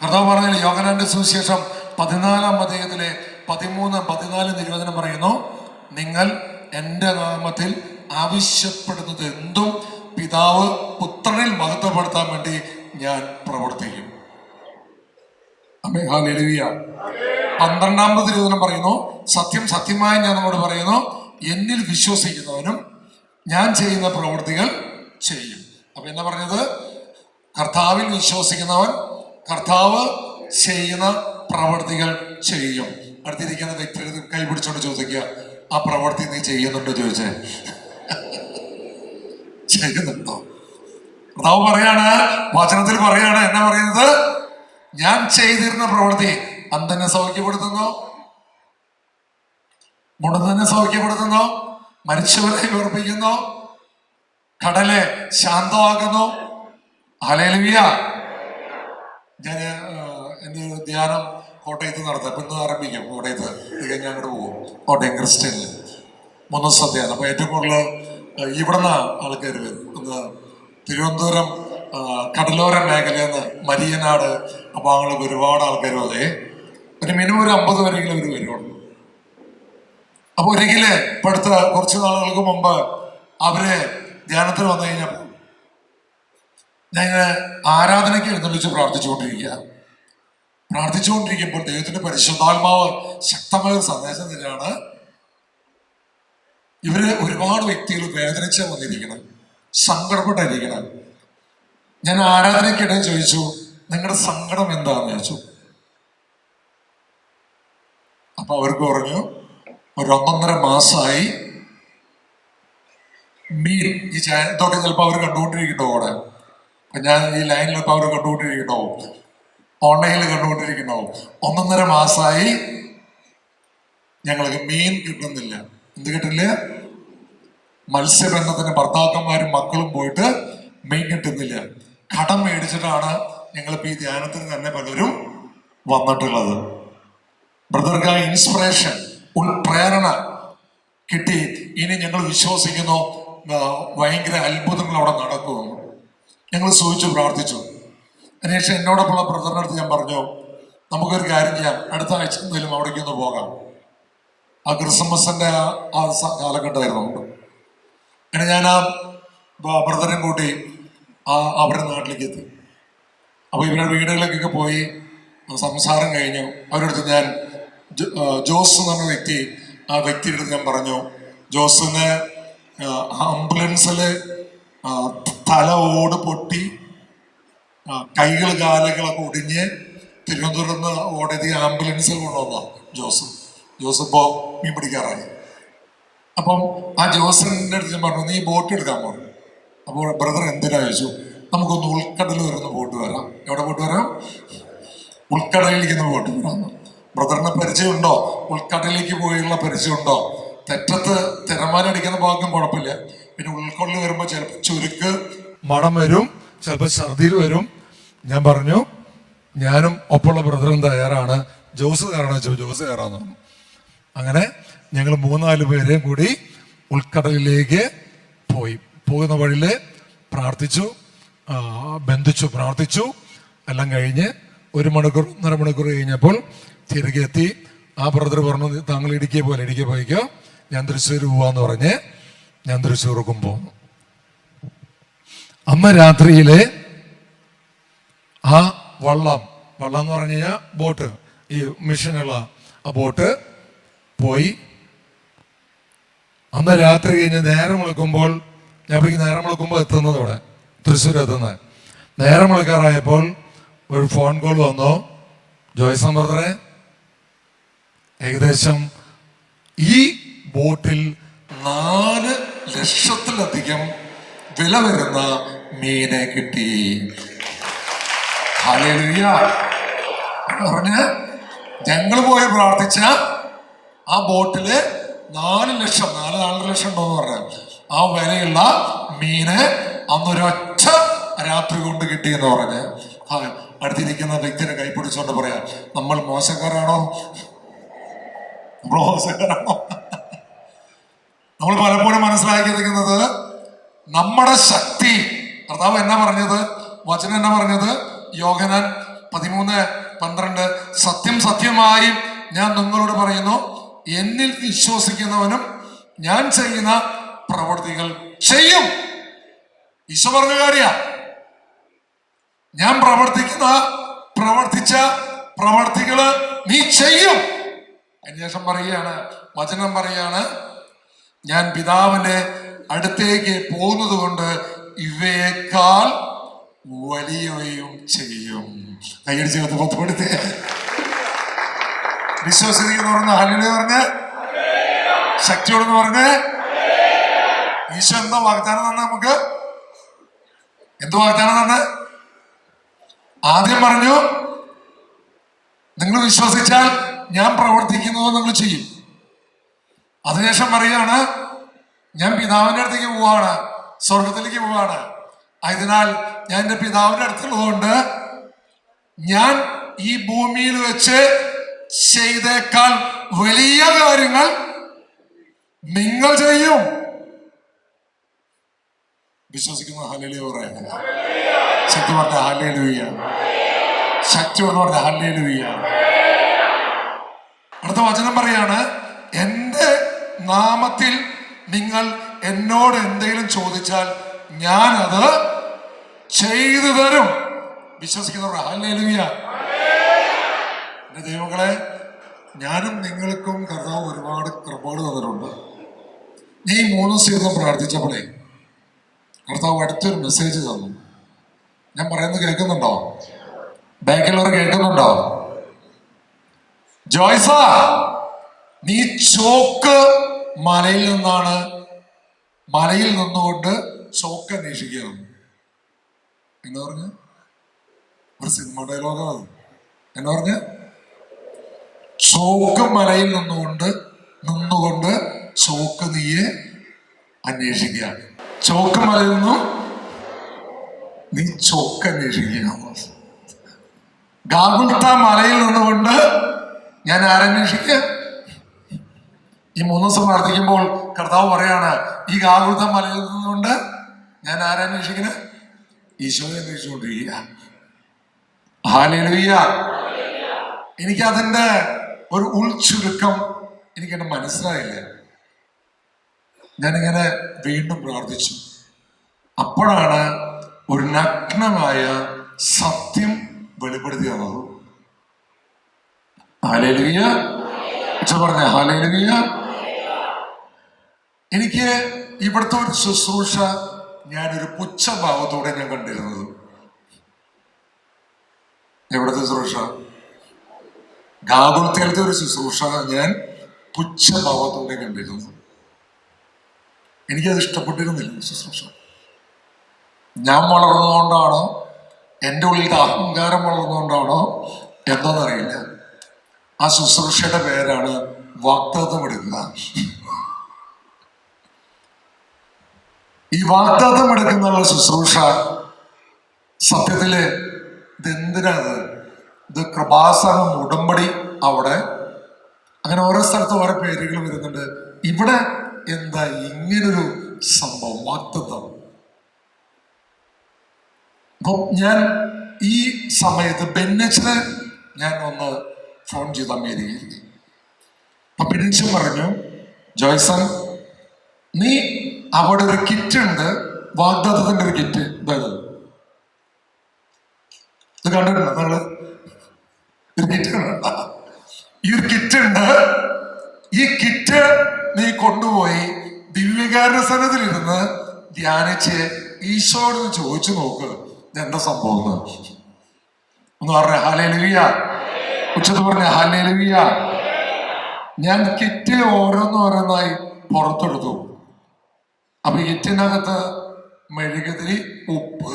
കർത്താവ് പറഞ്ഞില്ല, യോഹന്നാന്റെ സുവിശേഷം 14-ാം അധ്യായത്തിലെ 13-14 നിരോധനം പറയുന്നു, നിങ്ങൾ എൻ്റെ നാമത്തിൽ ആവശ്യപ്പെടുന്നത് എന്തും പിതാവ് പുത്രനിൽ മഹത്വപ്പെടുത്താൻ വേണ്ടി ഞാൻ പ്രവർത്തിക്കും. ഹല്ലേലൂയ. 12-ാമത് നിരോധനം പറയുന്നു, സത്യം സത്യമായി ഞാൻ നമ്മോട് പറയുന്നു, എന്നിൽ വിശ്വസിക്കുന്നവനും ഞാൻ ചെയ്യുന്ന പ്രവൃത്തികൾ ചെയ്യും. അപ്പൊ എന്നാ പറഞ്ഞത്? കർത്താവിൽ വിശ്വസിക്കുന്നവൻ കർത്താവ് ചെയ്യുന്ന പ്രവൃത്തികൾ ചെയ്യും. അടുത്തിരിക്കുന്ന വ്യക്തിയുടെ കൈ പിടിച്ചോണ്ട് ചോദിക്കുക, ആ പ്രവൃത്തി നീ ചെയ്യുന്നുണ്ടോ ചോദിച്ചേ. ചെയ്യുന്നുണ്ടോ? കർത്താവ് പറയാണ്, വചനത്തിൽ പറയാണ്, എന്നാ പറയുന്നത്? ഞാൻ ചെയ്തിരുന്ന പ്രവൃത്തി അന്ധനെ സൗഖ്യപ്പെടുത്തുന്നു, മുടന്തനെ സൗഖ്യപ്പെടുത്തുന്നു, മരിച്ചവരെ ഉറപ്പിക്കുന്നു, കടലെ ശാന്തമാക്കുന്നു. ഹല്ലേലൂയ. ഞാൻ എൻ്റെ ധ്യാനം കോട്ടയത്ത് നടത്താം. ഇപ്പം ഇന്ന് ആരംഭിക്കും കോട്ടയത്ത്. ഇത് കഴിഞ്ഞ് അങ്ങോട്ട് പോകും കോട്ടയം ക്രിസ്ത്യനിൽ 3 ദിവസം ധ്യാനം. അപ്പോൾ ഏറ്റവും കൂടുതൽ ഇവിടുന്ന് ആൾക്കാർ വരും. തിരുവനന്തപുരം കടലോര മേഖലയിൽ നിന്ന് മരിയനാട് ആ ഭാഗങ്ങളിൽ ഒരുപാട് ആൾക്കാർ വന്നേ. ഒരു മിനിമം ഒരു 50 വരെയെങ്കിലും അവർ വരുവാണ്. അപ്പോൾ ഒരിക്കല് ഇപ്പം അടുത്ത കുറച്ച് നാളുകൾക്ക് മുമ്പ് അവര് ധ്യാനത്തിൽ വന്നു കഴിഞ്ഞപ്പോൾ ഞാൻ ആരാധനയ്ക്ക് എഴുന്നള്ളിച്ച് പ്രാർത്ഥിച്ചുകൊണ്ടിരിക്കുമ്പോൾ ദൈവത്തിന്റെ പരിശുദ്ധാത്മാവ് ശക്തമായ ഒരു സന്ദേശം തന്നെയാണ്. ഇവര് ഒരുപാട് വ്യക്തികൾ വേദനിച്ച് വന്നിരിക്കണം, സങ്കടപ്പെട്ടിരിക്കണം. ഞാൻ ആരാധനയ്ക്കിടെ ചോദിച്ചു, നിങ്ങളുടെ സങ്കടം എന്താണെന്ന് ചോദിച്ചു. അപ്പൊ അവർക്ക് പറഞ്ഞു, ഒരു 1.5 മാസമായി മീൻ ഈ ഇതൊക്കെ ചിലപ്പോൾ അവർ കണ്ടുകൊണ്ടിരിക്കണ്ടോ അവിടെ. അപ്പൊ ഞാൻ ഈ ലൈനിലൊക്കെ അവർ കണ്ടുകൊണ്ടിരിക്കണോ, ഓൺലൈനിൽ കണ്ടുകൊണ്ടിരിക്കണോ. 1.5 മാസമായി ഞങ്ങൾക്ക് മീൻ കിട്ടുന്നില്ല. എന്ത് കിട്ടില്ല? മത്സ്യബന്ധത്തിന് ഭർത്താക്കന്മാരും മക്കളും പോയിട്ട് മീൻ കിട്ടുന്നില്ല. കടം മേടിച്ചിട്ടാണ് ഞങ്ങളിപ്പോ ഈ ധ്യാനത്തിന് തന്നെ പലരും വന്നിട്ടുള്ളത്. ബ്രദർക്ക് ഇൻസ്പിറേഷൻ, ഉൾപ്രേരണ കിട്ടി. ഇനി ഞങ്ങൾ വിശ്വസിക്കുന്നു ഭയങ്കര അത്ഭുതങ്ങൾ അവിടെ നടക്കുമെന്ന്. ഞങ്ങൾ സൂചിച്ചു പ്രാർത്ഥിച്ചു. അതിനുശേഷം എന്നോടൊപ്പമുള്ള ബ്രദറിന്റെ അടുത്ത് ഞാൻ പറഞ്ഞു, നമുക്കൊരു കാര്യം ചെയ്യാം, അടുത്ത ആഴ്ച എന്തെങ്കിലും അവിടേക്ക് ഒന്ന് പോകാം. ആ ക്രിസ്മസിന്റെ ആ കാലഘട്ടമായിരുന്നു. അങ്ങനെ ഞാൻ ആ ബ്രദറിനെ കൂട്ടി അവരുടെ നാട്ടിലേക്ക് എത്തി. അപ്പൊ ഇവരുടെ വീടുകളിലേക്കൊക്കെ പോയി സംസാരം കഴിഞ്ഞു. അവരുടെ അടുത്ത് ഞാൻ ജോസ് എന്ന് പറഞ്ഞ വ്യക്തി, ആ വ്യക്തിയുടെ അടുത്ത് ഞാൻ പറഞ്ഞു, ജോസിന് ആംബുലൻസില് തല ഓട് പൊട്ടി കൈകൾ കാലുകളൊക്കെ ഒടിഞ്ഞ് തിരുവനന്തപുരത്ത് നിന്ന് ഓടേത് ആംബുലൻസിൽ കൊണ്ടുവന്ന ജോസ് ഇപ്പോ മീൻ പിടിക്കാറായി. അപ്പം ആ ജോസിന്റെ അടുത്ത് ഞാൻ പറഞ്ഞു, നീ ബോട്ട് എടുക്കാൻ പറഞ്ഞു. അപ്പോൾ ബ്രദർ എന്തിനാ ചോദിച്ചു. നമുക്കൊന്ന് ഉൾക്കടൽ വരുന്ന ബോട്ട് വരാം. എവിടെ ബോട്ട് വരാം? ഉൾക്കടലിരിക്കുന്ന ബോട്ട് വരാം. ബ്രദറിന് പരിചയമുണ്ടോ? ഉൾക്കടലിലേക്ക് പോയുള്ള പരിചയമുണ്ടോ? തെറ്റത്ത് തിരമാലടിക്കുന്ന ഭാഗം കുഴപ്പമില്ല. പിന്നെ ഉൾക്കൊള്ളിൽ വരുമ്പോൾ ചിലപ്പോൾ ചുരുക്ക് മണം വരും, ചിലപ്പോൾ ഛർദിയിൽ വരും. ഞാൻ പറഞ്ഞു, ഞാനും ഒപ്പമുള്ള ബ്രദറും തയ്യാറാണ്, ജോസ് കയറാന്ന് വെച്ചു. ജോസ് കയറാന്ന്. അങ്ങനെ ഞങ്ങൾ 3-4 പേരെയും കൂടി ഉൾക്കടലിലേക്ക് പോയി. പോകുന്ന വഴിയില് പ്രാർത്ഥിച്ചു, ബന്ധിച്ചു, പ്രാർത്ഥിച്ചു. എല്ലാം കഴിഞ്ഞ് 1 മണിക്കൂർ 1.5 മണിക്കൂർ കഴിഞ്ഞപ്പോൾ തിരികെ എത്തി. ആ ബ്രദർ പറഞ്ഞു, താങ്കൾ ഇടുക്കിയെ പോയിക്കോ, ഞാൻ തൃശ്ശൂർ പോവാന്ന് പറഞ്ഞ് ഞാൻ തൃശ്ശൂർക്കും പോന്നു. അന്ന് രാത്രിയിലെ ആ വള്ളം എന്ന് പറഞ്ഞു കഴിഞ്ഞാൽ ബോട്ട്, ഈ മിഷനുള്ള ആ ബോട്ട് പോയി. അന്ന് രാത്രി കഴിഞ്ഞ് നേരം വിളിക്കുമ്പോൾ, ഞാൻ നേരം വിളിക്കുമ്പോൾ എത്തുന്നത് ഇവിടെ തൃശ്ശൂർ എത്തുന്നത്. നേരം വിളിക്കാറായപ്പോൾ ഒരു ഫോൺ കോൾ വന്നു, ജോയ്സ് ബ്രദറെ, ഏകദേശം ഈ ബോട്ടിൽ 4 ലക്ഷത്തിലധികം വില വരുന്ന മീനെ കിട്ടി. ഹല്ലേലൂയ. പറഞ്ഞ് ഞങ്ങൾ പോയി പ്രാർത്ഥിച്ച ആ ബോട്ടില് 4 ലക്ഷം 4 ലക്ഷം ഉണ്ടോന്ന് പറഞ്ഞ ആ വിലയുള്ള മീന് അന്നൊരൊറ്റ രാത്രി കൊണ്ട് കിട്ടിയെന്ന് പറഞ്ഞ് അടുത്തിരിക്കുന്ന വ്യക്തിനെ കൈപ്പിടിച്ചോണ്ട് പറയാ, നമ്മൾ മോശക്കാരാണോ? നമ്മൾ പലപ്പോഴും മനസ്സിലാക്കിയിരിക്കുന്നത് നമ്മുടെ ശക്തി. കർത്താവ് എന്നാ പറഞ്ഞത്? വചനം എന്നാ പറഞ്ഞത്? യോഹന്നാൻ 13:12 സത്യം സത്യമായും ഞാൻ നിങ്ങളോട് പറയുന്നു, എന്നിൽ വിശ്വസിക്കുന്നവനും ഞാൻ ചെയ്യുന്ന പ്രവർത്തികൾ ചെയ്യും. ഈശോ പറഞ്ഞ കാര്യ, ഞാൻ പ്രവർത്തിച്ച പ്രവർത്തികള് നീ ചെയ്യും. അതിനുശേഷം പറയുകയാണ്, വചനം പറയാണ്, ഞാൻ പിതാവിന്റെ അടുത്തേക്ക് പോകുന്നത് കൊണ്ട് ഇവയേക്കാൾ വലിയവയും ചെയ്യും. കൈയടിച്ച് പത്തുപടുത്തേ വിശ്വസിക്കുന്നു പറഞ്ഞ ഹല്ലേലൂയ പറഞ്ഞ് ശക്തിയോടെന്ന് പറഞ്ഞ്. ഈശോ എന്താ വാഗ്ദാനം തന്നെ? നമുക്ക് എന്ത് വാഗ്ദാനം തന്നെ? ആദ്യം പറഞ്ഞു, നിങ്ങൾ വിശ്വസിച്ചാൽ ഞാൻ പ്രവർത്തിക്കുന്നത് നിങ്ങൾ ചെയ്യും. അതിനുശേഷം പറയാണ്, ഞാൻ പിതാവിന്റെ അടുത്തേക്ക് പോവാണ്, സ്വർഗത്തിലേക്ക് പോവാണ്. അതിനാൽ ഞാൻ എൻ്റെ പിതാവിന്റെ അടുത്തുള്ളതുകൊണ്ട് ഞാൻ ഈ ഭൂമിയിൽ വെച്ച് ചെയ്തേക്കാൾ വലിയ കാര്യങ്ങൾ നിങ്ങൾ ചെയ്യും. വിശ്വസിക്കുന്ന ഹല്ലേലൂയ പറയാ. ശക്തി പറഞ്ഞ ഹല്ലേലൂയ. ശക്തി പറഞ്ഞ ഹല്ലേലൂയ. അടുത്ത വചനം പറയാണ്, എൻ്റെ നാമത്തിൽ നിങ്ങൾ എന്നോട് എന്തെങ്കിലും ചോദിച്ചാൽ ഞാനത് ചെയ്തു തരും. വിശ്വസിക്കുന്നവർ ഹല്ലേലൂയ. എൻ്റെ ദൈവങ്ങളെ, ഞാനും നിങ്ങൾക്കും കർത്താവ് ഒരുപാട് കൃപകൾ തന്നിട്ടുണ്ട്. ഈ 3 ദിവസം പ്രാർത്ഥിച്ചപ്പോഴേ കർത്താവ് അടുത്തൊരു മെസ്സേജ് തന്നു. ഞാൻ പറയുന്നത് കേൾക്കുന്നുണ്ടോ? ബാക്കിലുള്ളവർ കേൾക്കുന്നുണ്ടോ? ജോയ്സ, നീ ചോക്ക് മലയിൽ നിന്നുകൊണ്ട് ചോക്ക് അന്വേഷിക്കണം എന്ന് പറഞ്ഞ് ഒരു സിനിമ ഡയലോഗാണ്. എന്ന് പറഞ്ഞ് ചോക്ക് മലയിൽ നിന്നുകൊണ്ട് ചോക്ക് നീയെ അന്വേഷിക്കുക. ചോക്ക് മലയിൽ നിന്നും നീ ചോക്ക് അന്വേഷിക്കുക. ഗാഗുൽത്ത മലയിൽ നിന്നുകൊണ്ട് ഞാൻ ആരന്വേഷിക്കുക? ഈ 3 ദിവസം പ്രാർത്ഥിക്കുമ്പോൾ കർത്താവ് പറയാണ്, ഈ ഗാഗുൽത്ത മലയിൽ നിന്നുകൊണ്ട് ഞാൻ ആരന്വേഷിക്കുന്നത്? ഈശോയെ അന്വേഷിച്ചുകൊണ്ടിരിക്കുക. ഹല്ലേലൂയ. എനിക്കതിൻ്റെ ഒരു ഉൾച്ചുരുക്കം എനിക്കെന്നെ മനസ്സിലായില്ല. ഞാനിങ്ങനെ വീണ്ടും പ്രാർത്ഥിച്ചു. അപ്പോഴാണ് ഒരു നഗ്നമായ സത്യം വെളിപ്പെടുത്തി തന്നത്. ഹല്ലേലൂയ. പറഞ്ഞ ഹല്ലേലൂയ. എനിക്ക് ഇവിടുത്തെ ഒരു ശുശ്രൂഷ ഞാനൊരു പുച്ഛഭാവത്തോടെ ഞാൻ കണ്ടിരുന്നത്. എവിടുത്തെ ശുശ്രൂഷ? ഗാഗുൽത്തയിലത്തെ ഒരു ശുശ്രൂഷ ഞാൻ പുച്ഛഭാവത്തോടെ കണ്ടിരുന്നു. എനിക്കത് ഇഷ്ടപ്പെട്ടിരുന്നില്ല ശുശ്രൂഷ. ഞാൻ വളർന്നതുകൊണ്ടാണോ, എൻ്റെ ഉള്ളിൽ അഹങ്കാരം വളർന്നുകൊണ്ടാണോ എന്താണെന്നറിയില്ല, ആ ശുശ്രൂഷയുടെ പേരാണ് വാഗ്ദത്തം എടുക്കുക. ഈ വാഗ്ദത്തം എടുക്കുന്ന ശുശ്രൂഷ സത്യത്തില് ഇതെന്തിനാണ്? ഇത് കൃപാസനം, ഉടമ്പടി, അവിടെ അങ്ങനെ ഓരോ സ്ഥലത്തും ഓരോ പേരുകൾ വരുന്നുണ്ട്. ഇവിടെ എന്താ ഇങ്ങനൊരു സംഭവം? വാഗ്ദത്തം. അപ്പൊ ഞാൻ ഈ സമയത്ത് ബെന്നച്ചിനെ ഞാൻ ഒന്ന് ഫോൺ ചെയ്ത് അമേരിക്കയിൽ. അപ്പൊ ബെന്നച്ചൻ പറഞ്ഞു, ജോയ്സൺ, നീ അവിടെ ഒരു കിറ്റ് ഉണ്ട്, വാഗ്ദത്തത്തിന്റെ ഒരു കിറ്റ്. ഇത് കണ്ടിട്ടുണ്ടോ നിങ്ങള്? ഒരു കിറ്റ് ഉണ്ട്. ഈ ഒരു കിറ്റ് ഉണ്ട്. ഈ കിറ്റ് നീ കൊണ്ടുപോയി ദിവ്യകാരുണ്യ സന്നിധിയിലിരുന്ന് ധ്യാനിച്ച് ഈശോയോട് ചോദിച്ചു നോക്ക്, ഇതെന്താ സംഭവം ഒന്ന് പറഞ്ഞ ഹല്ലേലൂയ. ഉച്ചത്ത് പറഞ്ഞ ഹല്ലേലൂയ. ഞാൻ കിറ്റ് ഓരോന്നോരോന്നായി പുറത്തെടുത്തു. അപ്പൊ ഈ കിറ്റിനകത്ത് മെഴുകുതിരി, ഉപ്പ്,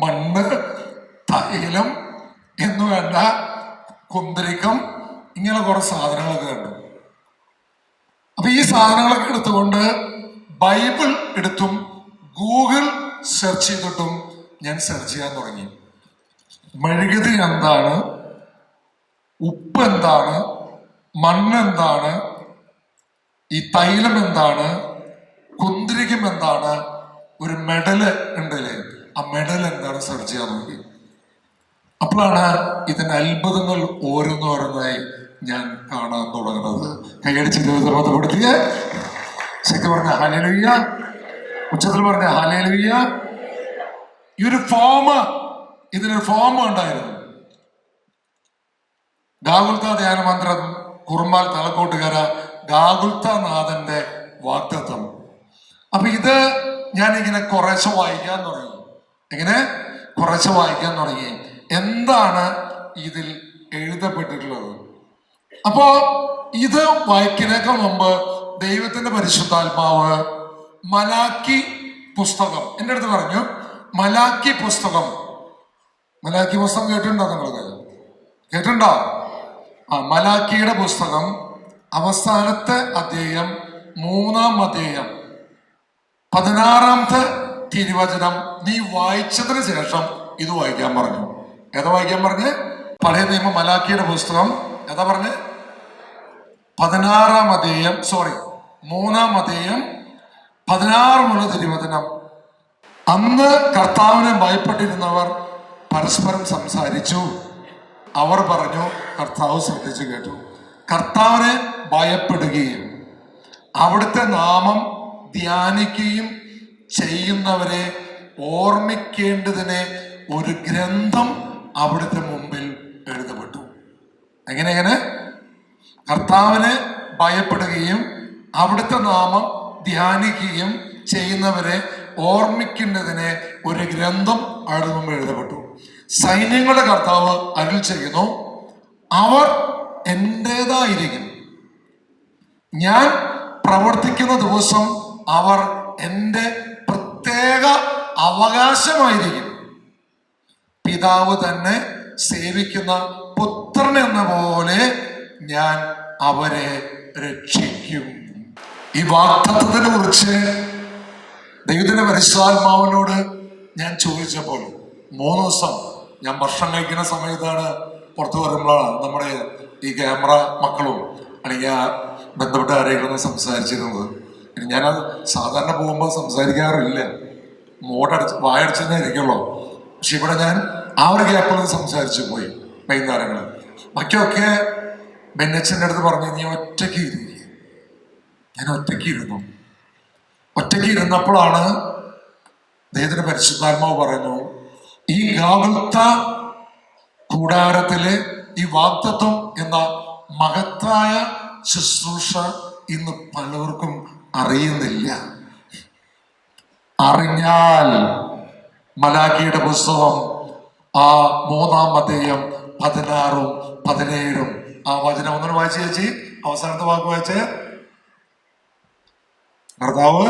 മണ്ണ്, തൈലം എന്ന് വേണ്ട കുന്തിരിക്കം, ഇങ്ങനെ കുറെ സാധനങ്ങളൊക്കെ കണ്ടു. അപ്പൊ ഈ സാധനങ്ങളൊക്കെ എടുത്തുകൊണ്ട് ബൈബിൾ എടുത്തും ഗൂഗിൾ സെർച്ച് ചെയ്തിട്ടും ഞാൻ സെർച്ച് ചെയ്യാൻ തുടങ്ങി. മെഴുകുതിരി എന്താണ്, ഉപ്പ് എന്താണ്, മണ്ണ് എന്താണ്, ഈ തൈലം എന്താണ്, കുന്തിരിക്കം എന്താണ്, ഒരു മെഡല് ഉണ്ടല്ലേ, ആ മെഡൽ എന്താണ് സെർച്ച് ചെയ്യാൻ നോക്കി. അപ്പോഴാണ് ഇതിന്റെ അത്ഭുതങ്ങൾ ഓരോന്നോരോന്നായി ഞാൻ കാണാൻ തുടങ്ങുന്നത്. കൈയടിച്ച് ദൈവത്തെ ശക്തി പറഞ്ഞ ഹല്ലേലൂയ, ഉച്ചത്തിൽ പറഞ്ഞ ഹല്ലേലൂയ. ഈ ഒരു ഇതിനൊരു ഫോം ഉണ്ടായിരുന്നു. ഗാഗുൽത്ത ധ്യാനമന്ത്രം, കുറുമ്പാൽ തലക്കോട്ടുകര ഗാഗുൽത്ത നാഥന്റെ വാഗ്ദത്തം. അപ്പൊ ഇത് ഞാൻ ഇങ്ങനെ കുറേശ്ശെ വായിക്കാൻ തുടങ്ങി. കുറേശ്ശെ വായിക്കാൻ തുടങ്ങി. എന്താണ് ഇതിൽ എഴുതപ്പെട്ടിട്ടുള്ളത്? അപ്പോ ഇത് വായിക്കുന്നതിനേക്കാൾ മുമ്പ് ദൈവത്തിന്റെ പരിശുദ്ധാത്മാവ് മലാക്കി പുസ്തകം എൻ്റെ അടുത്ത് പറഞ്ഞു. മലാക്കി പുസ്തകം കേട്ടിട്ടുണ്ടോ? നിങ്ങൾക്ക് കേട്ടിട്ടുണ്ടോ? മലാക്കിയുടെ പുസ്തകം അവസാനത്തെ അധ്യായം 3-ാം അധ്യായം 16-ാമത്തെ തിരുവചനം നീ വായിച്ചതിന് ശേഷം ഇത് വായിക്കാൻ പറഞ്ഞു. ഏതാ വായിക്കാൻ പറഞ്ഞ്? പഴയ നിയമം മലാക്കിയുടെ പുസ്തകം ഏതാ പറഞ്ഞ്? 3-ാം അധ്യായം 16 തിരുവചനം. അന്ന് കർത്താവിനെ ഭയപ്പെട്ടിരുന്നവർ പരസ്പരം സംസാരിച്ചു. അവർ പറഞ്ഞു, കർത്താവ് ശ്രദ്ധിച്ചു കേട്ടു. കർത്താവിനെ ഭയപ്പെടുകയും അവിടുത്തെ നാമം ധ്യാനിക്കുകയും ചെയ്യുന്നവരെ ഓർമ്മിക്കേണ്ടതിന് ഒരു ഗ്രന്ഥം അവിടുത്തെ മുമ്പിൽ എഴുതപ്പെട്ടു. എങ്ങനെ? കർത്താവിനെ ഭയപ്പെടുകയും അവിടുത്തെ നാമം ധ്യാനിക്കുകയും ചെയ്യുന്നവരെ ഓർമ്മിക്കേണ്ടതിന് ഒരു ഗ്രന്ഥം അവിടുത്തെ മുമ്പിൽ എഴുതപ്പെട്ടു. സൈന്യങ്ങളുടെ കർത്താവ് അരുൾ ചെയ്യുന്നു, അവർ എന്റേതായിരിക്കും. ഞാൻ പ്രവർത്തിക്കുന്ന ദിവസം അവർ എൻ്റെ പ്രത്യേക അവകാശമായിരിക്കും. പിതാവ് തന്നെ സേവിക്കുന്ന പുത്രൻ എന്ന പോലെ ഞാൻ അവരെ രക്ഷിക്കും. ഈ വാഗ്ദത്തത്തിനെ കുറിച്ച് ദൈവത്തിന്റെ പരിശുദ്ധാത്മാവിനോട് ഞാൻ ചോദിച്ചപ്പോൾ 3 ദിവസം ഞാൻ ഭക്ഷണം കഴിക്കുന്ന സമയത്താണ് പുറത്തു വരുമ്പോഴാണ് നമ്മുടെ ഈ ക്യാമറ മക്കളും അല്ലെങ്കിൽ ബന്ധപ്പെട്ട ആരെങ്കിലും സംസാരിച്ചിരുന്നത്. ഞാനത് സാധാരണ പോകുമ്പോൾ സംസാരിക്കാറില്ല, വായടച്ചെന്നേ ഇരിക്കുള്ളൂ. പക്ഷെ ഇവിടെ ഞാൻ ആ ഒരു ഗ്യാപ്പിൽ സംസാരിച്ചു പോയി വൈകുന്നേരങ്ങളിൽ. ബാക്കിയൊക്കെ ബെന്നച്ചൻ്റെ അടുത്ത് പറഞ്ഞു, നീ ഒറ്റയ്ക്ക് ഇരിക്കുക. ഞാൻ ഒറ്റയ്ക്ക് ഇരുന്നപ്പോഴാണ് ദൈവത്തിന്റെ പരിശുദ്ധാത്മാവ് പറഞ്ഞു, ഈ ഗാഗുൽത്ത കൂടാരത്തിലെ ഈ വാഗ്ദത്തം എന്ന മഹത്തായ ശുശ്രൂഷ ഇന്ന് പലർക്കും അറിയുന്നില്ല. അറിഞ്ഞാൽ മലാക്കിയുടെ പുസ്തകം 3-ാം അധ്യായം 16-ഉം 17-ഉം ആ വചനം ഒന്നും വായിച്ചു ചേച്ചി. അവസാനത്തെ വാക്ക് വായിച്ചേ. കർത്താവ്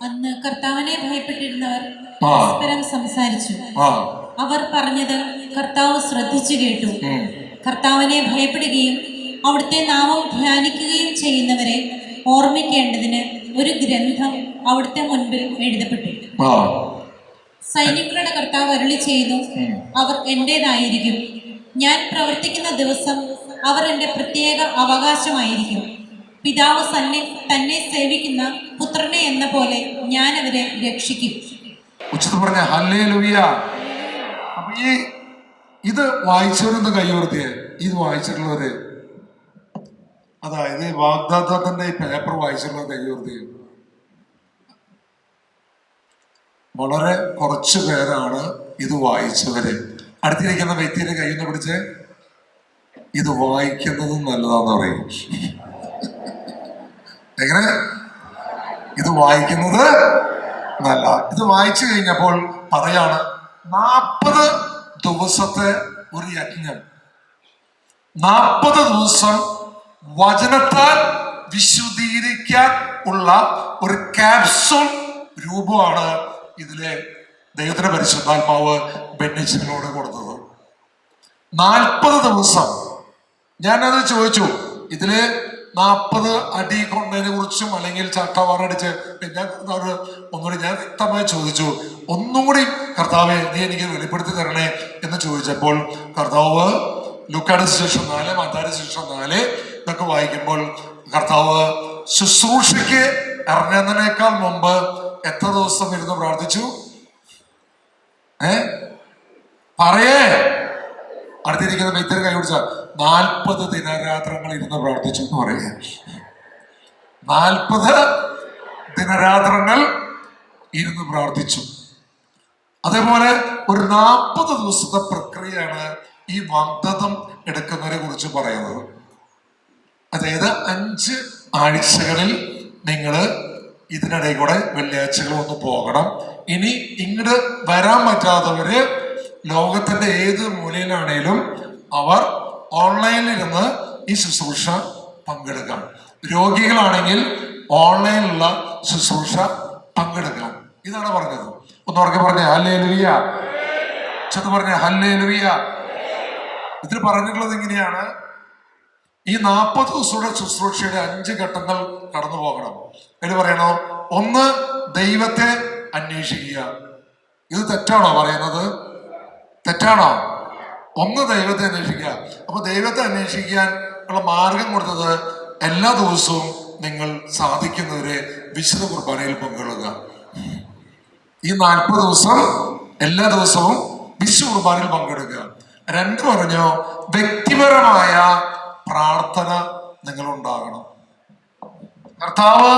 അന്ന് കർത്താവിനെ ഭയപ്പെട്ടിരുന്നവർ പരസ്പരം സംസാരിച്ചു. അവർ പറഞ്ഞത് കർത്താവ് ശ്രദ്ധിച്ചു കേട്ടു. കർത്താവിനെ ഭയപ്പെടുകയും അവിടുത്തെ നാമം ധ്യാനിക്കുകയും ചെയ്യുന്നവരെ ഓർമ്മിക്കേണ്ടതിന് ഒരു ഗ്രന്ഥം അവിടുത്തെ മുൻപിൽ എഴുതപ്പെട്ടു. സൈനികരുടെ കർത്താവ് അരുളി ചെയ്തു, അവർ എന്റേതായിരിക്കും. ഞാൻ പ്രവർത്തിക്കുന്ന ദിവസം അവർ എൻ്റെ പ്രത്യേക അവകാശമായിരിക്കും. പിതാവ് തന്നെ സേവിക്കുന്ന പുത്രനെ എന്ന പോലെ ഞാൻ അവരെ രക്ഷിക്കും. ഉച്ചത്തിൽ പറഞ്ഞ ഹല്ലേലൂയ. അപ്പൊ ഇത് വായിച്ചവരൊന്ന് കൈയുയർത്തിയേ. ഇത് വായിച്ചിട്ടുള്ളവര്, അതായത് വാഗ്ദാത്തത്തിന്റെ ഈ പേപ്പർ വായിച്ചിട്ടുള്ള കൈയുയർത്തിയേ. വളരെ കുറച്ചു പേരാണ് ഇത് വായിച്ചവര്. അടുത്തിരിക്കുന്ന വ്യക്തിയുടെ കയ്യിൽ നിന്ന് പിടിച്ച് ഇത് വായിക്കുന്നത് നല്ലതാന്ന് പറയും. എങ്ങനെ? ഇത് വായിക്കുന്നത് നല്ല. ഇത് വായിച്ചു കഴിഞ്ഞപ്പോൾ പറയാണ്, 40 ദിവസത്തെ ഒരു യജ്ഞം, 40 ദിവസം വചനത്താൽ വിശുദ്ധീകരിക്കാൻ ഉള്ള ഒരു ക്യാപ്സൂൾ രൂപമാണ് ഇതിലെ ദൈവത്തിന്റെ പരിശുദ്ധാത്മാവ് ബെന്നിച്ചിനോട് കൊടുത്തത്. 40 ദിവസം. ഞാനത് ചോദിച്ചു, ഇതില് 40 അടി കൊണ്ടതിനെ കുറിച്ചും അല്ലെങ്കിൽ ചട്ടവാറടിച്ച് പിന്നെ ഒന്നുകൂടി ഞാൻ വ്യക്തമായി ചോദിച്ചു, ഒന്നും കൂടി കർത്താവെ നീ എനിക്ക് വെളിപ്പെടുത്തി തരണേ എന്ന് ചോദിച്ചപ്പോൾ കർത്താവ് ലൂക്കായുടെ സുവിശേഷം 4, മത്തായിയുടെ സുവിശേഷം 4 ഇതൊക്കെ വായിക്കുമ്പോൾ കർത്താവ് ശുശ്രൂഷയ്ക്ക് ഇറങ്ങുന്നതിനേക്കാൾ മുമ്പ് എത്ര ദിവസം ഇരുന്ന് പ്രാർത്ഥിച്ചു? പറയേ. അടുത്തിരിക്കുന്ന വ്യക്തി കൈ പിടിച്ച 40 ദിനരാത്രങ്ങൾ ഇരുന്ന് പ്രാർത്ഥിച്ചു എന്ന് പറയുക. 40 ദിനരാത്രങ്ങൾ ഇരുന്ന് പ്രാർത്ഥിച്ചു. അതേപോലെ ഒരു 40 ദിവസത്തെ പ്രക്രിയയാണ് ഈ വാഗ്ദത്തം എടുക്കുന്നതിനെ കുറിച്ച് പറയുന്നത്. അതായത് 5 ആഴ്ചകളിൽ നിങ്ങൾ ഇതിനിടയിൽ കൂടെ വെള്ളിയാഴ്ചകൾ ഒന്ന് പോകണം. ഇനി ഇങ്ങോട്ട് വരാൻ പറ്റാത്തവര് ലോകത്തിന്റെ ഏത് മൂലയിലാണേലും അവർ ഓൺലൈനിൽ ഇരുന്ന് ഈ ശുശ്രൂഷ പങ്കെടുക്കാം. രോഗികളാണെങ്കിൽ ഓൺലൈനിലുള്ള ശുശ്രൂഷ പങ്കെടുക്കാം. ഇതാണ് പറഞ്ഞത്. ഒന്ന് ഉറക്കെ പറഞ്ഞ ഹല്ലേലൂയ. ചെന്ന് പറഞ്ഞ ഹല്ലേലൂയ. ഇതിൽ പറഞ്ഞിട്ടുള്ളത് ഇങ്ങനെയാണ്, ഈ 40 ദിവസങ്ങളുടെ ശുശ്രൂഷയുടെ 5 ഘട്ടങ്ങൾ കടന്നു പോകണം. എന്ന് പറയണോ, 1 ദൈവത്തെ അന്വേഷിക്കുക. ഇത് തെറ്റാണോ പറയുന്നത്? തെറ്റാണോ? 1 ദൈവത്തെ അന്വേഷിക്കുക. അപ്പൊ ദൈവത്തെ അന്വേഷിക്കാൻ ഉള്ള മാർഗം കൊടുത്തത് എല്ലാ ദിവസവും നിങ്ങൾ സാധിക്കുന്നവരെ വിശുദ്ധ കുർബാനയിൽ പങ്കുകൊള്ളുക. ഈ 40 ദിവസം എല്ലാ ദിവസവും വിശുദ്ധ കുർബാനയിൽ പങ്കെടുക്കുക. 2 പറഞ്ഞോ, വ്യക്തിപരമായ പ്രാർത്ഥന നിങ്ങൾ ഉണ്ടാകണം. കർത്താവ്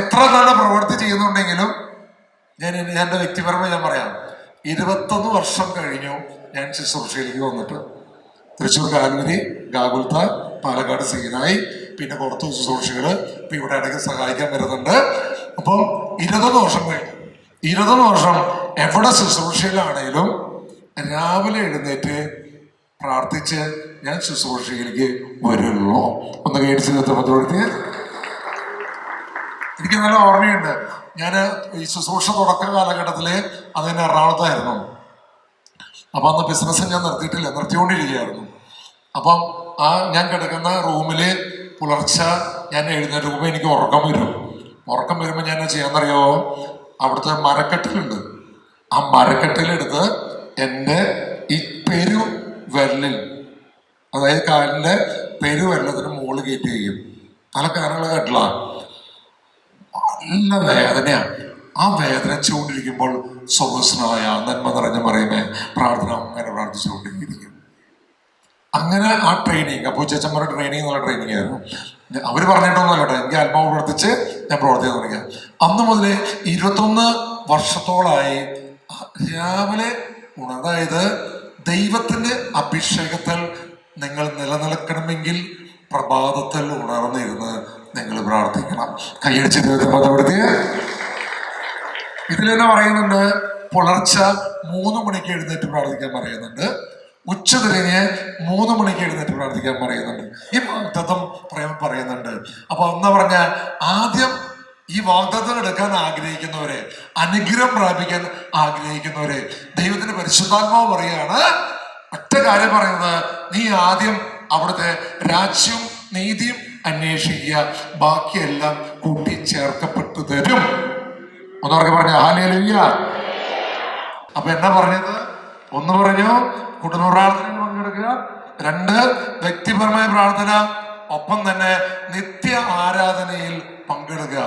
എത്ര നല്ല പ്രവൃത്തി ചെയ്യുന്നുണ്ടെങ്കിലും ഞാൻ എൻ്റെ വ്യക്തിപരമായി ഞാൻ പറയാം, 21 വർഷം കഴിഞ്ഞു ഞാൻ ശുശ്രൂഷയിലേക്ക് വന്നിട്ട്. തൃശ്ശൂർ കാൽവരി, ഗാഗുൽത്ത, പാലക്കാട് സീനായി, പിന്നെ പുറത്ത് ശുശ്രൂഷകള് ഇപ്പൊ ഇവിടെ ഇടയ്ക്ക് സഹായിക്കാൻ വരുന്നുണ്ട്. അപ്പം 21 വർഷം കഴിഞ്ഞു. 21 വർഷം എവിടെ ശുശ്രൂഷയിലാണേലും രാവിലെ എഴുന്നേറ്റ് പ്രാർത്ഥിച്ച് ഞാൻ ശുശ്രൂഷയിലേക്ക് വരുള്ളൂ. ഒന്ന് കേടിച്ച് നിർത്തപ്പെടുത്തി. എനിക്ക് നല്ല ഓർമ്മയുണ്ട്. ഞാൻ ഈ ശുശ്രൂഷ തുടക്ക കാലഘട്ടത്തില് അതിന് എറണാകുളത്തായിരുന്നു. അപ്പൊ അന്ന് ബിസിനസ് ഞാൻ നിർത്തിക്കൊണ്ടിരിക്കുകയായിരുന്നു. അപ്പം ഞാൻ കിടക്കുന്ന റൂമില് പുലർച്ചെ ഞാൻ എഴുന്നേൽക്കുമ്പോൾ എനിക്ക് ഉറക്കം വരുമ്പോൾ ഞാൻ ചെയ്യാന്നറിയോ, അവിടുത്തെ മരക്കെട്ടിലുണ്ട്. ആ മരക്കെട്ടിലെടുത്ത് എൻ്റെ ഈ പെരുവിരലിൽ, അതായത് കാലിൻ്റെ പെരുവിരലത്തിന് മുകളിൽ കയറ്റി വയ്ക്കും. നല്ല കാരണമുള്ള കെട്ടില്ല, നല്ല വേദനയാണ്. ആ വേദന വെച്ചുകൊണ്ടിരിക്കുമ്പോൾ സ്വസ്ഥനായ നന്മ നിറഞ്ഞ പറയുമേ പ്രാർത്ഥന അങ്ങനെ പ്രാർത്ഥിച്ചുകൊണ്ടിരിക്കും. അങ്ങനെ ആ ട്രെയിനിങ്, അപ്പോൾ ചേച്ചന്മാരുടെ ട്രെയിനിങ് നല്ല ട്രെയിനിങ് ആയിരുന്നു. അവർ പറഞ്ഞിട്ടൊന്നുമല്ല കേട്ടോ, എനിക്ക് ആത്മാവ് പ്രവർത്തിച്ച് ഞാൻ പ്രവർത്തിക്കാൻ തുടങ്ങിയ അന്ന് മുതലേ 21 വർഷത്തോളമായി രാവിലെ അതായത് ദൈവത്തിന്റെ അഭിഷേകത്തിൽ നിങ്ങൾ നിലനിൽക്കണമെങ്കിൽ പ്രഭാതത്തിൽ ഉണർന്നിരുന്ന് നിങ്ങൾ പ്രാർത്ഥിക്കണം. കൈയടിച്ച് ദൈവത്തെ ഇതിൽ തന്നെ പറയുന്നുണ്ട്, പുലർച്ചെ 3 മണിക്ക് എഴുന്നേറ്റ് പ്രാർത്ഥിക്കാൻ പറയുന്നുണ്ട്, ഉച്ച തിരിഞ്ഞ് 3 മണിക്ക് എഴുന്നേറ്റ് പ്രാർത്ഥിക്കാൻ പറയുന്നുണ്ട്. ഈ വാഗ്ദത്തം പറയുന്നുണ്ട്. അപ്പൊ എന്താ പറഞ്ഞ, ആദ്യം ഈ വാഗ്ദത്തം എടുക്കാൻ ആഗ്രഹിക്കുന്നവരെ, അനുഗ്രഹം പ്രാപിക്കാൻ ആഗ്രഹിക്കുന്നവരെ ദൈവത്തിന്റെ പരിശുദ്ധാത്മാവ് പറയാണ്, ഒറ്റ കാര്യം പറയുന്നത്, നീ ആദ്യം അവിടുത്തെ രാജ്യവും നീതിയും അന്വേഷിക്കുക, ബാക്കിയെല്ലാം കൂട്ടിച്ചേർക്കപ്പെട്ടു തരും. ഒന്നവർക്ക് പറഞ്ഞ ഹല്ലേലൂയ. അപ്പൊ എന്നാ പറഞ്ഞത്? 1 പറഞ്ഞു കുടുംബ പ്രാർത്ഥനയിൽ പങ്കെടുക്കുക, 2 വ്യക്തിപരമായ പ്രാർത്ഥന, ഒപ്പം തന്നെ നിത്യ ആരാധനയിൽ പങ്കെടുക്കുക.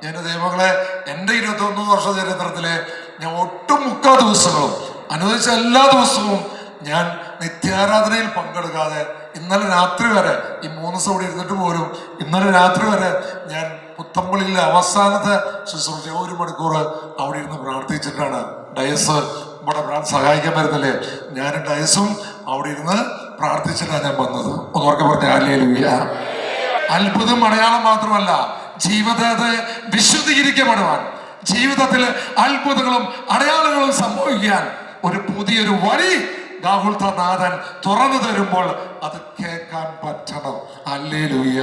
എന്റെ ദൈവങ്ങളെ, എൻ്റെ 21 വർഷ ചരിത്രത്തിലെ ഞാൻ ഒട്ടുമുക്കാ ദിവസങ്ങളും അനുവദിച്ച എല്ലാ ദിവസവും ഞാൻ നിത്യാരാധനയിൽ പങ്കെടുക്കാതെ ഇന്നലെ രാത്രി വരെ, ഈ 3 ദിവസം ഇവിടെ ഇരുന്നിട്ട് പോലും ഇന്നലെ രാത്രി വരെ ഞാൻ പുത്തമ്പള്ളിയിലെ അവസാനത്തെ ശുശ്രൂഷ 1 മണിക്കൂർ അവിടെ ഇരുന്ന് പ്രാർത്ഥിച്ചിട്ടാണ്. ഡയസ് ഇവിടെ സഹായിക്കാൻ വരുന്നില്ലേ, ഞാൻ ഡയസും അവിടെ ഇരുന്ന് പ്രാർത്ഥിച്ചിട്ടാണ് ഞാൻ വന്നത്. ഒന്നോർക്കെ പറഞ്ഞ ഹല്ലേലൂയ. അത്ഭുതം അടയാളം മാത്രമല്ല, ജീവിതത്തെ വിശുദ്ധീകരിക്കപ്പെടുവാൻ, ജീവിതത്തിൽ അത്ഭുതങ്ങളും അടയാളങ്ങളും സംഭവിക്കാൻ ഒരു പുതിയൊരു വഴി ഗാഗുൽത്താനാഥൻ തുറന്നു തരുമ്പോൾ അത് കേൾക്കാൻ പറ്റണം. ഹല്ലേലൂയ.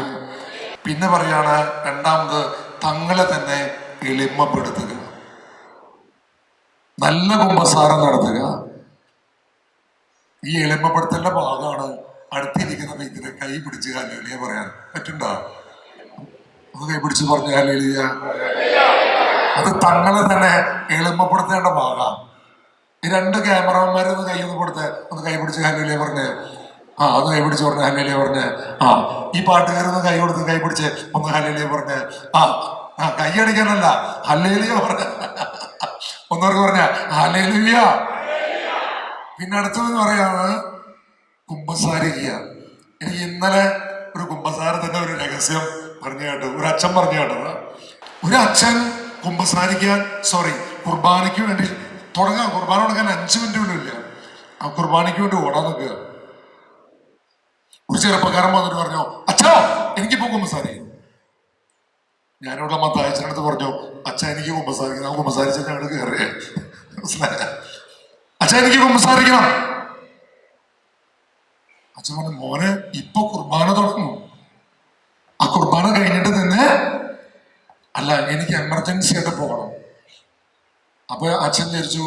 പിന്നെ പറയാണ്, 2ാമത് തങ്ങളെ തന്നെ എളിമപ്പെടുത്തുക, നല്ല കുമ്പസാരം നടത്തുക. ഈ എളിമപ്പെടുത്തലിന്റെ ഭാഗമാണ് അടുത്തിരിക്കുന്ന വ്യക്തിയെ കൈ പിടിച്ച് ഹല്ലേലൂയ പറയാൻ പറ്റുണ്ടോ? ഒന്ന് കൈ പിടിച്ച് പറഞ്ഞ ഹല്ലേലൂയ. അത് തങ്ങളെ തന്നെ എളിമപ്പെടുത്തേണ്ട ഭാഗമാണ്. ഈ 2 ക്യാമറമാരൊന്ന് കൈ ഒന്ന് കൈ പിടിച്ച് ഹല്ലേലൂയ പറഞ്ഞ്, ഒന്ന് കൈ പിടിച്ച് പറഞ്ഞ ഹല്ലേലൂയ പറഞ്ഞ്, ഈ പാട്ടുകാരൊന്ന് കൈ കൊടുത്ത് കൈ പിടിച്ച് ഒന്ന് ഹല്ലേലൂയ പറഞ്ഞ്, കൈ അടിക്കാനല്ല ഹല്ലേലൂയ പറഞ്ഞ, ഒന്നവർക്ക് പറഞ്ഞ ഹല്ലേലൂയ. പിന്നെ അടുത്തതെന്ന് പറയാണ്, കുമ്പസാരിക്കുക. എനിക്ക് ഇന്നലെ ഒരു കുമ്പസാരത്തിന്റെ ഒരു രഹസ്യം പറഞ്ഞു കേട്ടു. ഒരു അച്ഛൻ പറഞ്ഞു കേട്ടത്, ഒരു അച്ഛൻ കുർബാനയ്ക്ക് വേണ്ടി തുടങ്ങാം. കുർബാന തുടങ്ങാൻ 5 മിനിറ്റ് പോലും ഇല്ല. ആ കുർബാനയ്ക്ക് വേണ്ടി ഓടാൻ നിൽക്കുക. ഒരു ചെറുപ്പക്കാരൻ വന്നിട്ട് പറഞ്ഞു, അച്ഛാ എനിക്കിപ്പോ കുമ്പസാരിക്കും. ഞാനിവിടെ മത്തായച്ചനടുത്ത് പറഞ്ഞു, അച്ഛാ എനിക്ക് കുമ്പസാരിക്കണം. ആ കുമ്പസാരിച്ച ഞങ്ങൾ കയറിയേ, മനസ്സിലായ? അച്ഛാ എനിക്ക് കുമ്പസാരിക്കണം. അച്ഛൻ പറഞ്ഞു, മോനെ ഇപ്പൊ കുർബാന തുടങ്ങും. ആ കുർബാന കഴിഞ്ഞിട്ട് തന്നെ അല്ല, എനിക്ക് എമർജൻസി ആയിട്ട് പോകണം. അപ്പൊ അച്ഛൻ വിചാരിച്ചു,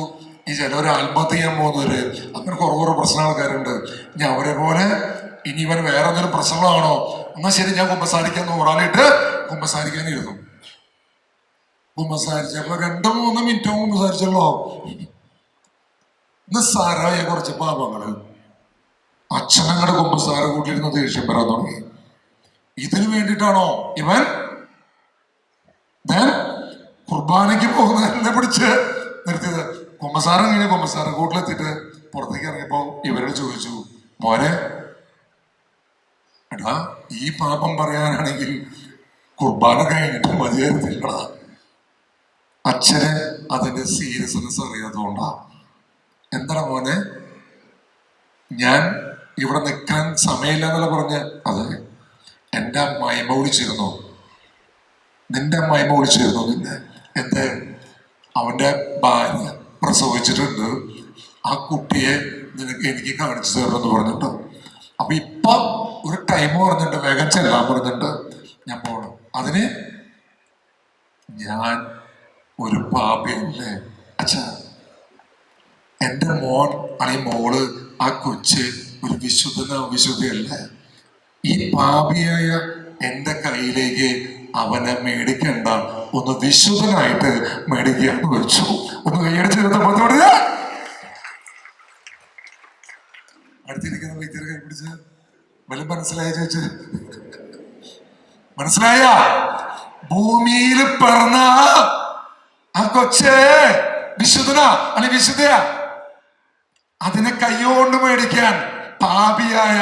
ഈ ചിലവർ ആത്മഹത്യ ചെയ്യാൻ പോകുന്നവര്, അങ്ങനെ കുറേ പ്രശ്ന ആൾക്കാരുണ്ട്, ഞാൻ അവരെ പോലെ ഇനി ഇവൻ വേറെ എന്തെങ്കിലും പ്രശ്നങ്ങളാണോ, എന്നാ ശരി ഞാൻ കുമ്പസാരിക്കാൻ ഊറാലിട്ട് കുമ്പസാരിക്കാനിരുന്നു. കുമ്പസാരിച്ചപ്പോ 2-3 മിനിറ്റോ കുമ്പസാരിച്ചല്ലോ. നിസ്സാരമായ കുറച്ച് പാപങ്ങള് അച്ഛനങ്ങളുടെ കുമ്പസാരം കൂട്ടിയിരുന്ന ദേഷ്യം വരാൻ തുടങ്ങി. ഇതിനു വേണ്ടിയിട്ടാണോ ഇവൻ കുർബാനയ്ക്ക് പോകുന്നതിനെ പിടിച്ച് നിർത്തിയത്? കുമ്പസാരം കഴിഞ്ഞ് കുമ്പസാരം കൂട്ടിലെത്തിയിട്ട് പുറത്തേക്ക് ഇറങ്ങിയപ്പോ ഇവരോട് ചോദിച്ചു, മോനെ എടാ ഈ പാപം പറയാനാണെങ്കിൽ കുർബാന കഴിഞ്ഞിട്ട് മതിയായിരുന്നില്ലടാ. അച്ഛന് അതിന്റെ സീരിയസ്നെസ് അറിയാത്തതുകൊണ്ടാ. എന്താണ് മോനെ, ഞാൻ ഇവിടെ നിൽക്കാൻ സമയമില്ല എന്നല്ല പറഞ്ഞ്? അതെ, എൻ്റെ അമ്മായിമ്മ വിളിച്ചിരുന്നു, നിന്റെ അമ്മായിമ്മ വിളിച്ചിരുന്നു നിന്നെ. എന്ത്? അവന്റെ ഭാര്യ പ്രസവിച്ചിട്ടുണ്ട്, ആ കുട്ടിയെ എനിക്ക് കാണിച്ചു തരണമെന്ന് പറഞ്ഞിട്ട്. അപ്പൊ ഇപ്പൊ ഒരു ടൈം പറഞ്ഞിട്ടുണ്ട്, വേഗം ചെല്ലാൻ പറഞ്ഞിട്ടുണ്ട്, ഞാൻ പോകണം. അതിന് ഞാൻ ഒരു പാപിയല്ലേ അച്ഛാ? എൻ്റെ മോൻ അല്ലെങ്കിൽ മോള്, ആ കൊച്ച് ഒരു വിശുദ്ധിയല്ലേ? ഈ പാപിയായ എൻ്റെ കയ്യിലേക്ക് അവനെ മേടിക്കണ്ട, ഒന്ന് വിശുദ്ധനായിട്ട് മേടിക്കാന്ന് വെച്ചു. ഒന്ന് കൈയടിച്ച് അടുത്തിരിക്കുന്ന വ്യക്തിയെ കൈ പിടിച്ച് വല്ല മനസ്സിലായ ചോദിച്ച്, മനസ്സിലായ? ഭൂമിയിൽ പിറന്ന ആ കൊച്ചേ വിശുദ്ധനാ അല്ലെ വിശുദ്ധയാ? അതിനെ കൈകൊണ്ട് മേടിക്കാൻ പാപിയായ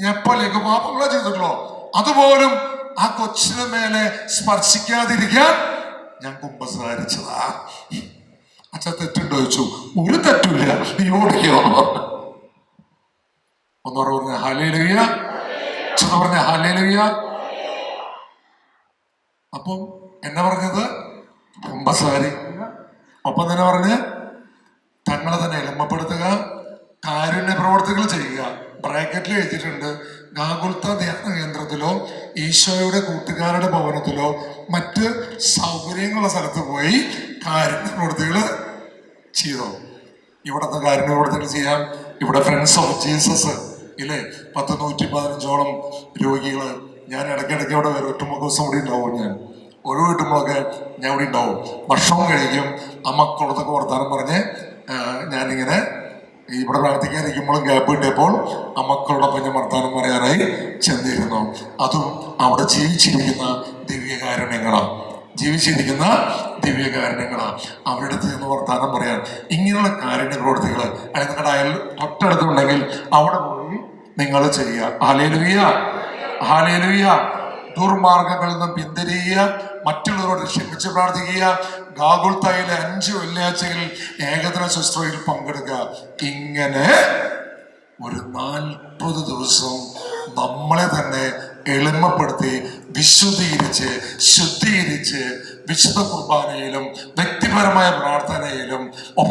ഞാൻ പോലെ പാപങ്ങളെ ചെയ്തിട്ടുള്ളോ, അതുപോലും ആ കൊച്ചിന് മേലെ സ്പർശിക്കാതിരിക്കാൻ ഞാൻ കുമ്പസാരിച്ചതാ. അച്ഛാ തെറ്റുണ്ടോ ചോദിച്ചു. ഒരു തെറ്റില്ല, നീ ഓടിക്കോ. ഒന്നോടെ പറഞ്ഞ ഹല്ലേലൂയ, പറഞ്ഞ ഹല്ലേലൂയ. അപ്പം എന്നെ പറഞ്ഞത് കുമ്പസാരിക്കുക, ഒപ്പം തന്നെ പറഞ്ഞ് തങ്ങളെ തന്നെ എളിമപ്പെടുത്തുക, കാരുണ്യ പ്രവർത്തികൾ ചെയ്യുക. ബ്രാക്കറ്റിൽ എഴുതിയിട്ടുണ്ട്, ഗാഗുൽത്ത ധ്യാന കേന്ദ്രത്തിലോ ഈശോയുടെ കൂട്ടുകാരുടെ ഭവനത്തിലോ മറ്റ് സൗകര്യങ്ങളുള്ള സ്ഥലത്ത് പോയി കാരുണ്യ പ്രവർത്തികൾ ചെയ്തോ. ഇവിടുത്തെ കാരുണ്യ പ്രവർത്തികൾ ചെയ്യാം. ഇവിടെ ഫ്രണ്ട്സ് ഓഫ് ജീസസ് ഇല്ലേ, 115 രോഗികള്. ഞാൻ ഇടയ്ക്കിടയ്ക്ക് അവിടെ വരും. 8 ദിവസം കൂടി ഉണ്ടാവും. ഞാൻ ഒഴിവ് കിട്ടുമ്പോഴൊക്കെ ഞാൻ ഇവിടെ ഉണ്ടാവും. ഭക്ഷണം കഴിക്കും. ആ മക്കളോടൊക്കെ വർത്താനം പറഞ്ഞ് ഞാനിങ്ങനെ ഇവിടെ പ്രാർത്ഥിക്കാതിരിക്കുമ്പോഴും ഗ്യാപ്പ് കിട്ടിയപ്പോൾ ആ മക്കളോടൊപ്പം ഞാൻ വർത്താനം പറയാനായി ചെന്നിരുന്നു. അതും അവിടെ ജീവിച്ചിരിക്കുന്ന ദിവ്യകാരുണ്യങ്ങളാണ്. അവരുടെ അടുത്ത് നിന്ന് വർത്താനം പറയാൻ ഇങ്ങനെയുള്ള കാരുണ്യ പ്രവൃത്തികൾ അല്ലെങ്കിൽ നിങ്ങളുടെ തൊട്ടടുത്തുണ്ടെങ്കിൽ അവിടെ പോയി നിങ്ങൾ ചെയ്യുക. Hallelujah, hallelujah. ദുർമാർഗങ്ങളിൽ നിന്നും പിന്തിരിയുക, മറ്റുള്ളവരോട് ക്ഷമിച്ച് പ്രാർത്ഥിക്കുക. ഗാഗുൽത്തായിലെ 5 വെള്ളിയാഴ്ചകളിൽ ഏകദിന ശുശ്രൂഷയിൽ പങ്കെടുക്കുക. ഇങ്ങനെ ഒരു 40 ദിവസം നമ്മളെ തന്നെ എളിമപ്പെടുത്തി വിശുദ്ധീകരിച്ച് ശുദ്ധീകരിച്ച് വിശുദ്ധ കുർബാനയിലും വ്യക്തിപരമായ പ്രാർത്ഥനയിലും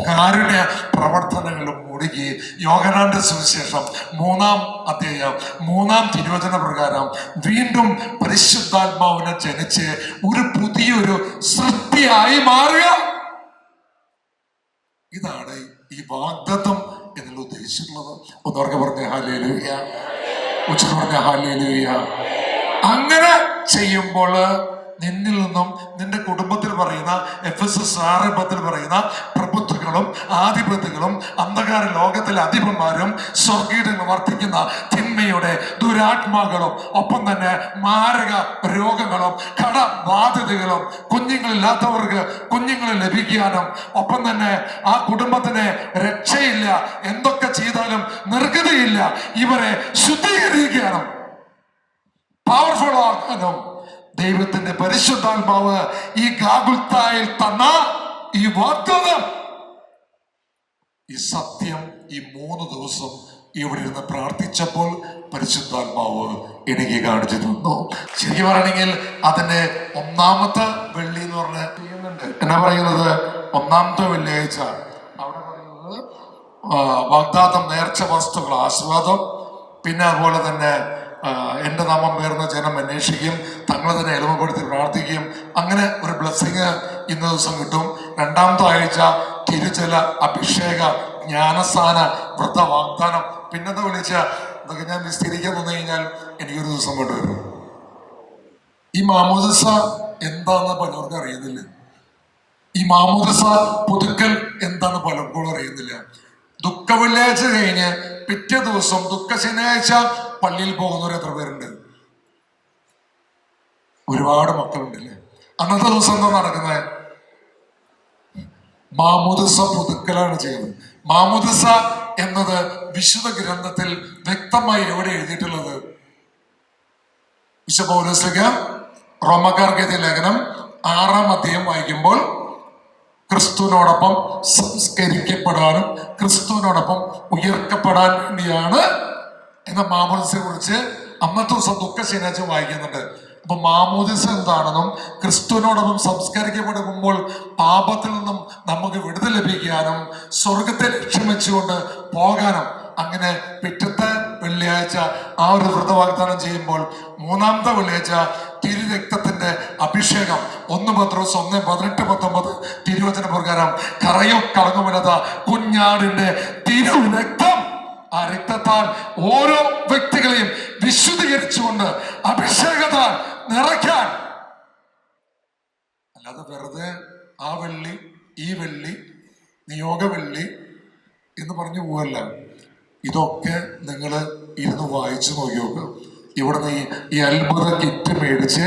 കാരുണ്യ പ്രവർത്തനങ്ങളിലും മുഴുകി യോഹന്നാന്റെ സുവിശേഷം 3-ാം അധ്യായം 3-ാം തിരുവചന പ്രകാരം വീണ്ടും പരിശുദ്ധാത്മാവിനെ ജനിച്ച് ഒരു പുതിയൊരു സൃഷ്ടിയായി മാറുക. ഇതാണ് ഈ വാഗ്ദത്തം എന്നുള്ള ഉദ്ദേശിച്ചിട്ടുള്ളത്. ഒന്നോർക്കെ പറഞ്ഞ ഹല്ലേലൂയ, ഉച്ചക്ക് പറഞ്ഞ ഹല്ലേലൂയ. അങ്ങനെ ചെയ്യുമ്പോൾ നിന്നിൽ നിന്നും നിന്റെ കുടുംബത്തിൽ പറയുന്ന എഫെസസ് 6:10 പറയുന്ന പ്രഭുത്വ ശത്രുക്കളും ആധിപത്യങ്ങളും അന്ധകാര ലോകത്തിലെ അധിപന്മാരും സ്വർഗീയങ്ങൾ വർദ്ധിക്കുന്ന തിന്മയുടെ ദുരാത്മാക്കളും ഒപ്പം തന്നെ മാരക രോഗങ്ങളും കടബാധ്യതകളും കുഞ്ഞുങ്ങളില്ലാത്തവർക്ക് കുഞ്ഞുങ്ങൾ ലഭിക്കാനും ഒപ്പം തന്നെ ആ കുടുംബത്തിന് രക്ഷയില്ല, എന്തൊക്കെ ചെയ്താലും നിർഗതിയില്ല, ഇവരെ ശുദ്ധീകരിക്കാനും പവർഫുൾ ആക്കാനും ദൈവത്തിന്റെ പരിശുദ്ധാത്മാവ് ഈ ഗാഗുൽത്തായിൽ തന്ന ഈ വാഗ്ദാനം, ഈ സത്യം ഈ 3 ദിവസം ഇവിടെ ഇരുന്ന് പ്രാർത്ഥിച്ചപ്പോൾ പരിശുദ്ധാത്മാവ് എനിക്ക് കാണിച്ചു തന്നു. ശരിക്കും പറയണെങ്കിൽ അതിന്റെ 1-ാമത്തെ വെള്ളി എന്ന് പറഞ്ഞ ചെയ്യുന്നുണ്ട്. എന്നാ പറയുന്നത്? 1-ാമത്തെ വെള്ളിയാഴ്ച അവിടെ പറയുന്നത് വാഗ്ദാനം, നേർച്ച വസ്തുക്കൾ, ആശീർവാദം, പിന്നെ അതുപോലെ തന്നെ എൻ്റെ നാമം പേർന്ന ജനം അന്വേഷിക്കും, തങ്ങളെ തന്നെ എളിമപ്പെടുത്തി പ്രാർത്ഥിക്കും. അങ്ങനെ ഒരു ബ്ലെസ്സിങ് ഇന്ന ദിവസം കിട്ടും. 2-ാമത്തെ ആഴ്ച തിരുച്ചല, അഭിഷേക, ജ്ഞാനസ്ഥാന, വ്രത, വാഗ്ദാനം. പിന്നെന്താ വിളിച്ച ഇതൊക്കെ ഞാൻ വിസ്തരിക്കാൻ വന്നു കഴിഞ്ഞാൽ എനിക്കൊരു ദിവസം കൊണ്ടുവരും. ഈ മാമോദിസ എന്താന്ന് പലർക്കും അറിയുന്നില്ല. ഈ മാമോദിസ പുതുക്കൽ എന്താന്ന് പലർക്കും അറിയുന്നില്ല. ദുഃഖ വെള്ളിയാഴ്ച കഴിഞ്ഞ് പിറ്റേ ദിവസം ദുഃഖ ശനിയാഴ്ച പള്ളിയിൽ പോകുന്നവർ എത്ര പേരുണ്ട്? ഒരുപാട് മക്കളുണ്ടല്ലേ. അന്നത്തെ ദിവസം എന്താ നടക്കുന്നത്? മാമോദിസ പുതുക്കലാണ് ചെയ്യുന്നത്. മാമോദിസ എന്നത് വിശുദ്ധ ഗ്രന്ഥത്തിൽ വ്യക്തമായി എവിടെ എഴുതിയിട്ടുള്ളത്? വിശുദ്ധ പൗലോസ്ലീഹ റോമക്കാർക്ക് എഴുതിയ ലേഖനം 6-ാം അധ്യായം വായിക്കുമ്പോൾ ക്രിസ്തുവിനോടൊപ്പം സംസ്കരിക്കപ്പെടാനും ക്രിസ്തുവിനോടൊപ്പം ഉയർക്കപ്പെടാൻ വേണ്ടിയാണ് എന്ന മാമോദിസയെ കുറിച്ച് അന്നത്തെ ദിവസം ദുഃഖ ശനിയാഴ്ച വായിക്കുന്നുണ്ട്. അപ്പൊ മാമോദിസ എന്താണെന്നും ക്രിസ്തുവിനോടൊപ്പം സംസ്കരിക്കപ്പെടുമ്പോൾ പാപത്തിൽ നിന്നും നമുക്ക് വിടുതൽ ലഭിക്കാനും സ്വർഗത്തെ ലക്ഷ്യം വെച്ചുകൊണ്ട് പോകാനും, അങ്ങനെ പിറ്റത്തെ വെള്ളിയാഴ്ച ആ ഒരു വ്രതവാഗ്ദാനം ചെയ്യുമ്പോൾ 3-ാമത്തെ വെള്ളിയാഴ്ച തിരുരക്തത്തിന്റെ അഭിഷേകം. 1 പത്രോസ് 1:18-19 തിരുവചന പ്രകാരം കറയോ കളങ്കമില്ലാത്ത കുഞ്ഞാടിന്റെ തിരുരക്തം, ആ രക്തത്താൽ ഓരോ വ്യക്തികളെയും വിശുദ്ധീകരിച്ചുകൊണ്ട് അഭിഷേകത്താൽ നിറയ്ക്കാൻ, അല്ലാതെ വെറുതെ ആ വെള്ളി ഈ വെള്ളി നിയോഗ വെള്ളി എന്ന് പറഞ്ഞു പോവല്ല. ഇതൊക്കെ നിങ്ങൾ ഇരുന്ന് വായിച്ചു നോക്കി നോക്കുക. ഇവിടുന്ന് ഈ അത്ഭുത കിറ്റ് മേടിച്ച്,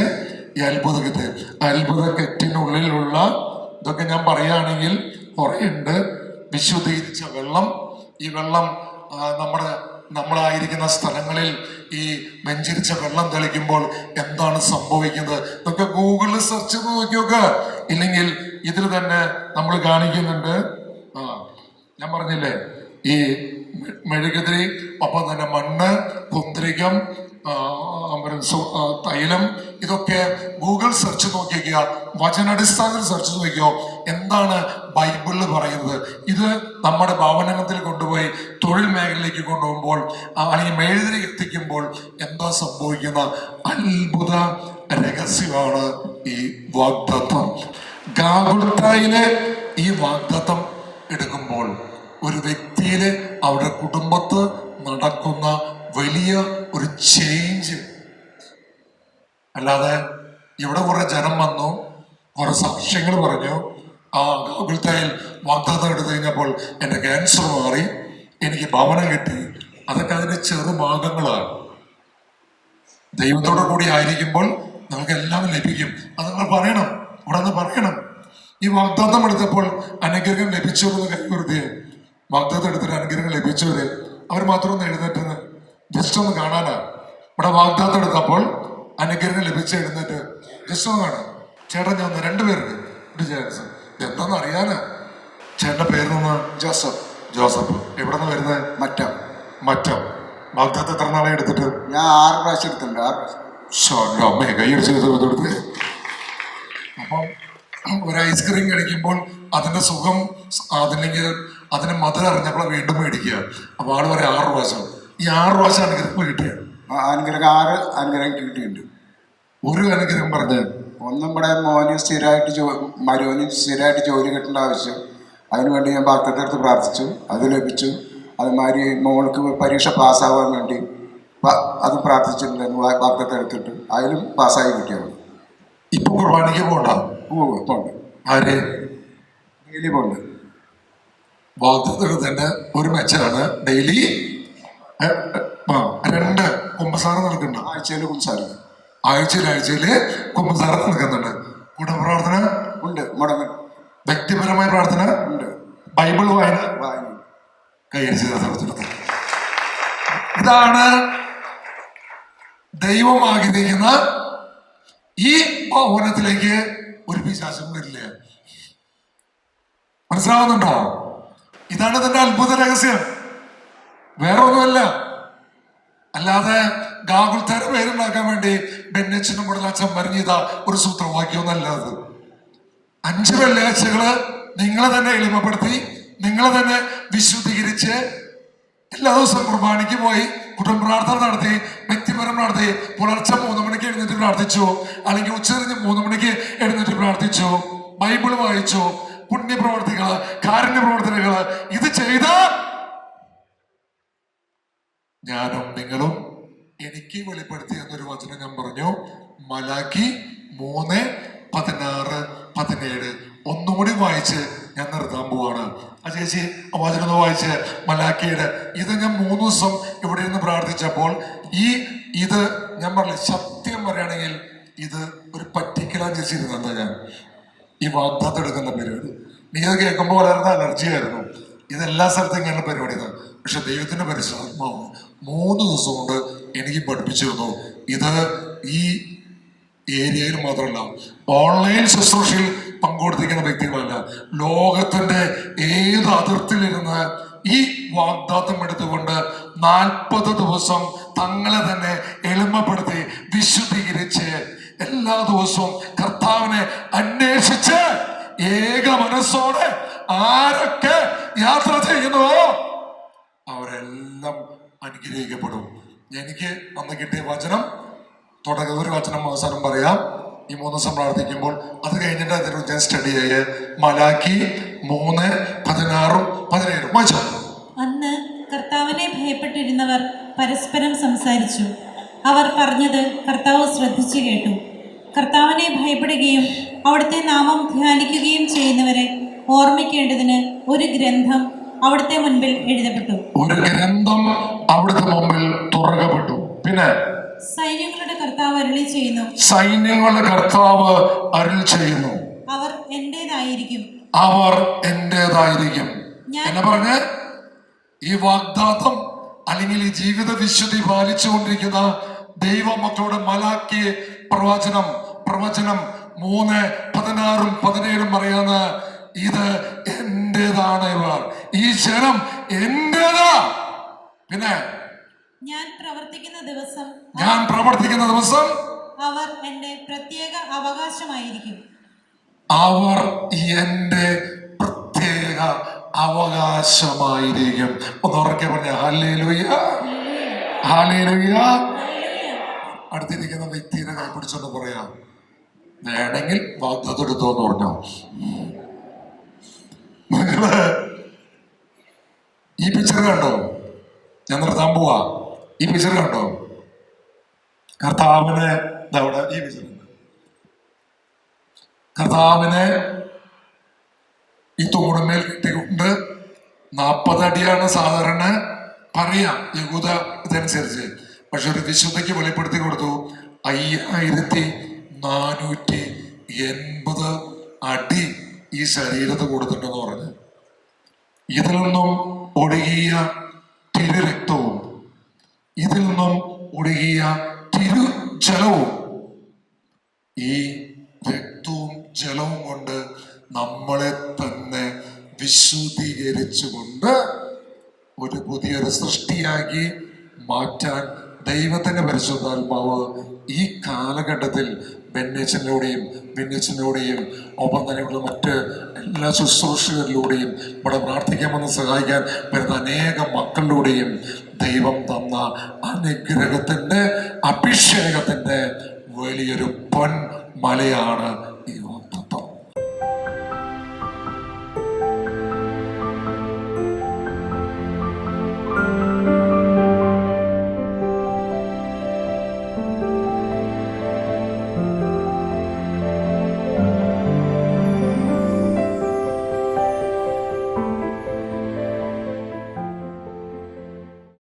ഈ അത്ഭുത കിറ്റിനുള്ളിലുള്ള ഇതൊക്കെ ഞാൻ പറയുകയാണെങ്കിൽ കുറേ ഉണ്ട്. വിശുദ്ധീകരിച്ച വെള്ളം, ഈ വെള്ളം നമ്മളായിരിക്കുന്ന സ്ഥലങ്ങളിൽ ഈ വെഞ്ചരിച്ച വെള്ളം തെളിക്കുമ്പോൾ എന്താണ് സംഭവിക്കുന്നത് ഇതൊക്കെ ഗൂഗിളിൽ സെർച്ച് ചെയ്ത് നോക്കിയൊക്കെ. ഇല്ലെങ്കിൽ ഇതിൽ തന്നെ നമ്മൾ കാണിക്കുന്നുണ്ട്. ഞാൻ പറഞ്ഞില്ലേ, ഈ മെഴുകുതിരി, ഒപ്പം തന്നെ മണ്ണ്, കുന്തിരികം, തൈലം, ഇതൊക്കെ ഗൂഗിൾ സെർച്ച് നോക്കിക്കുക, വചനാടിസ്ഥാനത്തിൽ സെർച്ച് നോക്കിയോ എന്താണ് ബൈബിളിൽ പറയുന്നത്. ഇത് നമ്മുടെ ഭവനത്തിൽ കൊണ്ടുപോയി തൊഴിൽ മേഖലയിലേക്ക് കൊണ്ടുപോകുമ്പോൾ അല്ലെങ്കിൽ മെഴുകുതിരി എത്തിക്കുമ്പോൾ എന്താ സംഭവിക്കുന്ന അത്ഭുത രഹസ്യമാണ് ഈ വാഗ്ദത്തം. ഗാഗുൽത്തായിലെ ഈ വാഗ്ദത്തം എടുക്കുമ്പോൾ ഒരു വ്യക്തിയില് അവരുടെ കുടുംബത്ത് നടക്കുന്ന വലിയ ഒരു ചേഞ്ച്. അല്ലാതെ ഇവിടെ കുറെ ജനം വന്നു, കുറെ സാക്ഷ്യങ്ങൾ പറഞ്ഞു, ആ ഗാഗുൽത്തായിൽ വാഗ്ദത്തം എടുത്തു കഴിഞ്ഞപ്പോൾ എൻ്റെ ക്യാൻസർ മാറി, എനിക്ക് ഭവനം കിട്ടി. അതൊക്കെ അതിന്റെ ചെറുഭാഗങ്ങളാണ്. ദൈവത്തോടു കൂടി ആയിരിക്കുമ്പോൾ നമുക്ക് എല്ലാം ലഭിക്കും. അത് നിങ്ങൾ പറയണം, ഇവിടെ നിന്ന് പറയണം. ഈ വാഗ്ദത്തം എടുത്തപ്പോൾ അനുഗ്രഹം ലഭിച്ചവരെന്ന് കൈവരുത്തിയ വാഗ്ദത്തം എടുത്തിട്ട് അനുഗ്രഹം ലഭിച്ചവര് അവർ മാത്രം ഒന്ന് എഴുന്നേറ്റത് ജസ്റ്റ് ഒന്ന് കാണാനാ. ഇവിടെ വാഗ്ദത്തം എടുത്തപ്പോൾ അനുഗ്രഹം ലഭിച്ച എഴുന്നേറ്റ് ജസ്റ്റ് ഒന്ന് കാണാം. ചേട്ടൻ ഞാൻ 2 പേർക്ക് ഒരു ചാൻസ് എന്താന്ന് അറിയാനാ. ചേട്ടന്റെ പേര് ജോസഫ്. എവിടെ നിന്ന് വരുന്നത്? മറ്റം. വാഗ്ദത്തം എത്ര നാളെ എടുത്തിട്ട്? ഞാൻ 6 പ്രാവശ്യം എടുത്തിട്ടുണ്ട്. 6 പ്രാവശ്യം. അമ്മേ കൈയടിച്ചെടുത്ത്. അപ്പം ഒരു ഐസ്ക്രീം കഴിക്കുമ്പോൾ അതിന്റെ സുഖം അതില്ലെങ്കിൽ അതിന് മധുരം അറിഞ്ഞപ്പോൾ വീണ്ടും മേടിക്കുക. അപ്പൊ ആള് പറയാം 6 പ്രാവശ്യം. ഈ 6 പ്രാവശ്യം അനുഗ്രഹം കിട്ടിയ അനുഗ്രഹം 6 അനുഗ്രഹം കിട്ടിയിട്ടുണ്ട്. ഒരു അനുഗ്രഹം പറഞ്ഞ ഒന്നും ഇവിടെ മരുവന് സ്ഥിരമായിട്ട് ജോലി കിട്ടേണ്ട ആവശ്യം, അതിനുവേണ്ടി ഞാൻ ഭക്തത്തെടുത്ത് പ്രാർത്ഥിച്ചു, അത് ലഭിച്ചു. അതുമാതിരി മോൾക്ക് പരീക്ഷ പാസ്സാവാൻ വേണ്ടി അത് പ്രാർത്ഥിച്ചിട്ടുണ്ടായിരുന്നു. ഭക്തത്തെടുത്തിട്ട് അതിലും പാസ്സായി കിട്ടിയത്. ഇപ്പൊ കുർബാനയ്ക്ക് പോകണ്ട? ഇപ്പൊ ഉണ്ട്. ആര്? Daily pond. വാഗ്ദത്തത്തിന്റെ ഒരു മെച്ചാണ് ഡെയിലി 2 കുമ്പസാരം നടക്കുന്നുണ്ട്. ആഴ്ചയിൽ കുംസാരം, ആഴ്ചയില് കുമ്പസാരം നടക്കുന്നുണ്ട്. കുടുംബപ്രാർത്ഥന ഉണ്ട്, മുടങ്ങൻ വ്യക്തിപരമായ പ്രാർത്ഥന ഉണ്ട്, ബൈബിൾ വായന വായന. കൈയടിച്ചെടുത്ത് ഇതാണ് ദൈവം ആഗ്രഹിക്കുന്ന. ഈ ഭവനത്തിലേക്ക് ഒരു പിശാചും വരില്ല. മനസ്സിലാവുന്നുണ്ടോ? ഇതാണ് ഇതിന്റെ അത്ഭുത രഹസ്യം, വേറെ ഒന്നുമല്ല. അല്ലാതെ ഗാകുൽത്താര പേരുണ്ടാക്കാൻ വേണ്ടി ബെന്നച്ചനും കൂടെ അച്ഛൻ പറഞ്ഞ ഒരു സൂത്രവാക്യമൊന്നല്ല അത്. 5 വെള്ളിയാഴ്ചകള് നിങ്ങളെ തന്നെ എളിമപ്പെടുത്തി, നിങ്ങളെ തന്നെ വിശുദ്ധീകരിച്ച് എല്ലാ ദിവസവും കുർബാനയ്ക്ക് പോയി കുടുംബ പ്രാർത്ഥന നടത്തി, വ്യക്തിപരം നടത്തി, പുലർച്ചെ 3 മണിക്ക് എഴുന്നേറ്റ് പ്രാർത്ഥിച്ചു, അല്ലെങ്കിൽ ഉച്ചതിരിഞ്ഞ് 3 മണിക്ക് എഴുന്നേറ്റ് പ്രാർത്ഥിച്ചു, ബൈബിൾ വായിച്ചു, പുണ്യപ്രവർത്തികള്, കാരുണ്യ പ്രവർത്തനങ്ങള് ഇത് ചെയ്ത ഞാനും നിങ്ങളും എനിക്ക് വെളിപ്പെടുത്തി എന്നൊരു വചനം ഞാൻ പറഞ്ഞു. മലാക്കി 3:16-17 ഒന്നുകൂടി വായിച്ച് ഞാൻ നിർത്താൻ പോവാണ്. ആ ചേച്ചി വചനം ഒന്ന് വായിച്ച് മലാക്കിയുടെ. ഇത് ഞാൻ 3 ദിവസം ഇവിടെ ഇരുന്ന് പ്രാർത്ഥിച്ചപ്പോൾ ഇത് ഞാൻ പറഞ്ഞില്ല, സത്യം പറയുകയാണെങ്കിൽ ഇത് ഒരു പറ്റിക്കലാൻ ചേച്ചിരുന്നെന്താ ഞാൻ ഈ വാഗ്ദാത്തം എടുക്കുന്ന പരിപാടി. നീ അത് കേൾക്കുമ്പോൾ വളരെ അലർജിയായിരുന്നു. ഇതെല്ലാ സ്ഥലത്തും ഇങ്ങനെ പരിപാടി ഇതാണ്. പക്ഷെ ദൈവത്തിന്റെ പരിശ്രമം 3 ദിവസം കൊണ്ട് എനിക്ക് പഠിപ്പിച്ചു തന്നു. ഇത് ഈ ഏരിയയിൽ മാത്രമല്ല, ഓൺലൈൻ ശുശ്രൂഷയിൽ പങ്കെടുത്തിരിക്കുന്ന വ്യക്തികളല്ല, ലോകത്തിന്റെ ഏത് അതിർത്തിയിലിരുന്ന് ഈ വാഗ്ദാത്തം എടുത്തുകൊണ്ട് 40 ദിവസം തങ്ങളെ തന്നെ എളിമപ്പെടുത്തി വിശുദ്ധീകരിച്ച് എല്ലാ ദിവസവും കർത്താവിനെ അന്വേഷിച്ച് ഏക മനസ്സോടെ ആരൊക്കെ യാത്ര ചെയ്യുന്നുവോ അവരെല്ലാം അനുഗ്രഹിക്കപ്പെടും. എനിക്ക് അന്ന് കിട്ടിയ വചനം ഒരു വചനം അവസാനം പറയാം. ഈ 3 ദിവസം പ്രാർത്ഥിക്കുമ്പോൾ അത് കഴിഞ്ഞിട്ട് അതിന് ഞാൻ സ്റ്റഡി ചെയ്യ്. മലാക്കി 3:16-17 വായിച്ചോ. അന്ന് കർത്താവിനെ ഭയപ്പെട്ടിരുന്നവർ പരസ്പരം സംസാരിച്ചു. അവർ പറഞ്ഞത് കർത്താവ് ശ്രദ്ധിച്ചു കേട്ടു. കർത്താവിനെ ഭയപ്പെടുകയും അവിടുത്തെ നാമം ധ്യാനിക്കുകയും ചെയ്യുന്നവരെ ഓർമ്മിക്കേണ്ടതിന് ഒരു ഗ്രന്ഥം അവിടുത്തെ മുൻപിൽ എഴുതപ്പെട്ടു. ഒരു ഗ്രന്ഥം അവിടുത്തെ മുമ്പിൽ തുറക്കപ്പെട്ടു. പിന്നെ സൈന്യങ്ങളുടെ കർത്താവ് അരുളി ചെയ്യുന്നു, സൈന്യങ്ങളുടെ കർത്താവ് അരുളി ചെയ്യുന്നു, അവർ എന്റേതായിരിക്കും, അവർ എന്റേതായിരിക്കും. എന്നെ പറഞ്ഞ് ഈ വാഗ്ദാത്തം അല്ലെങ്കിൽ ഈ ജീവിത വിശുദ്ധി പാലിച്ചുകൊണ്ടിരിക്കുന്ന ദൈവമക്കളുടെ മലാക്കി പ്രവചനം 3:16-17 പറയുന്ന ഇത് എന്റേതാണ്, ഇവർ ഈ ജനം എന്റേതാ. പിന്നെ ഞാൻ പ്രവർത്തിക്കുന്ന ദിവസം അവർ എന്റെ പ്രത്യേക അവകാശമായിരിക്കും. അവർ എന്റെ പ്രത്യേക അവകാശമായിരിക്കും. ഒന്ന് ഉറക്കെ പറഞ്ഞ ഹല്ലേലൂയ, ഹല്ലേലൂയ. അടുത്തിരിക്കുന്ന വ്യക്തിയെ കൈ പിടിച്ചോണ്ട് പറയാം, വേണമെങ്കിൽ വാഗ്ദത്തം എടുത്തോന്ന് പറഞ്ഞോ. നിങ്ങള് ഈ പിക്ചർ കണ്ടോ? ഞാൻ നിർത്താൻ പോവാ. ഈ പിക്ചർ കണ്ടോ? കർത്താവിനെ അവിടെ ഈ പിക്ചർ കർത്താവിനെ ഈ തൂണുമേൽ കെട്ടിക്കൊണ്ട് 40 അടിയാണ് സാധാരണ പറയാം യഹൂദ ഇതനുസരിച്ച്. പക്ഷെ ഒരു വിശുദ്ധയ്ക്ക് വെളിപ്പെടുത്തി കൊടുത്തു 5480 അടി ഈ ശരീരത്ത് കൊടുത്തിട്ടുണ്ടെന്ന് പറഞ്ഞു. ഇതിൽ നിന്നും ഒഴുകിയ തിരുരക്തവും ഇതിൽ നിന്നും ഒഴുകിയ തിരുജലവും, ഈ രക്തവും ജലവും കൊണ്ട് നമ്മളെ തന്നെ വിശുദ്ധീകരിച്ചുകൊണ്ട് ഒരു പുതിയൊരു സൃഷ്ടിയാക്കി മാറ്റാൻ ദൈവത്തിന്റെ പരിശുദ്ധാത്മാവ് ഈ കാലഘട്ടത്തിൽ ബെന്നച്ചനിലൂടെയും ഒപ്പം തന്നെയുള്ള മറ്റ് എല്ലാ ശുശ്രൂഷകരിലൂടെയും ഇവിടെ പ്രാർത്ഥിക്കാമെന്ന് സഹായിക്കാൻ വരുന്ന അനേകം മക്കളിലൂടെയും ദൈവം തന്ന അനുഗ്രഹത്തിന്റെ അഭിഷേകത്തിന്റെ വലിയൊരു പൊൻ മലയാണ് ഈ വാഗ്ദാനം.